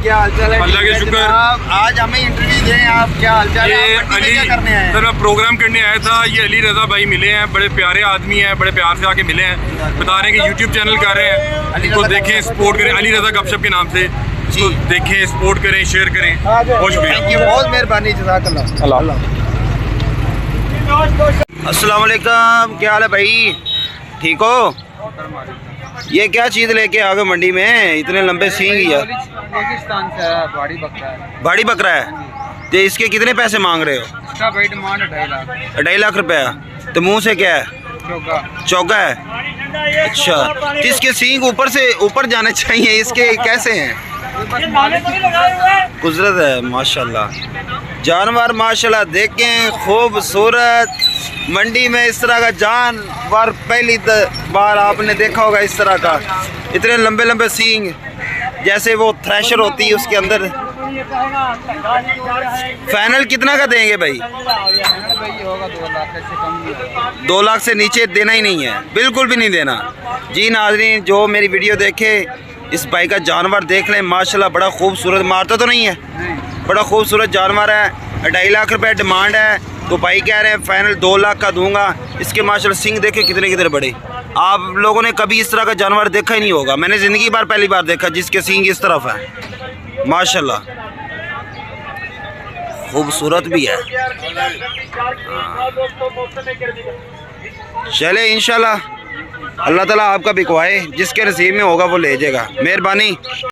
क्या हाल चाल है? अल्लाह के शुक्र। आज हमें इंटरव्यू दें, आप क्या हाल चाल है? ये आप मंडी में अली क्या करने आए हैं? सर मैं प्रोग्राम करने आया था। ये अली रज़ा भाई मिले हैं, बड़े प्यारे आदमी हैं, बड़े प्यार से आके मिले हैं। बता रहे हैं कि यूट्यूब चैनल कर रहे हैं, इनको देखें, सपोर्ट करें। अली रज़ा गपशप के नाम से इसको देखें, सपोर्ट करें, शेयर करें। बहुत शुक्रिया, थैंक यू, बहुत मेहरबानी, जज़ाकल्लाह। अस्सलाम वालेकुम, क्या हाल है भाई? ठीक हो? ये क्या चीज़ लेके आ गए मंडी में? इतने लंबे सींग या पाकिस्तान से है, भाड़ी बकरा है। तो इसके कितने पैसे मांग रहे हो? इसका भाई डिमांड 2.5 लाख। 2.5 लाख रुपया। तो मुंह से क्या है? चौका है। अच्छा, तो इसके सींग ऊपर से ऊपर जाने चाहिए, इसके कैसे हैं? कुदरत है माशाल्लाह। जानवर माशाल्लाह देखें, खूबसूरत। मंडी में इस तरह का जानवर पहली बार आपने देखा होगा, इस तरह का इतने लंबे लंबे सींग, जैसे वो थ्रेशर होती है उसके अंदर। फाइनल कितना का देंगे भाई? 2 लाख से नीचे देना ही नहीं है, बिल्कुल भी नहीं देना जी। नाज़रीन जो मेरी वीडियो देखे, इस भाई का जानवर देख लें, माशाल्लाह बड़ा खूबसूरत। मारता तो नहीं है, बड़ा खूबसूरत जानवर है। 2.5 लाख रुपए डिमांड है। तो भाई कह रहे हैं फाइनल 2 लाख का दूंगा। इसके माशाल्लाह सिंग देखे कितने कितने बड़े। आप लोगों ने कभी इस तरह का जानवर देखा ही नहीं होगा। मैंने ज़िंदगी भर पहली बार देखा जिसके सिंग इस तरफ है। माशाल्लाह खूबसूरत भी है। चले इंशाल्लाह अल्लाह ताला आपका बिकवाए, जिसके नसीब में होगा वो ले जाएगा। मेहरबानी।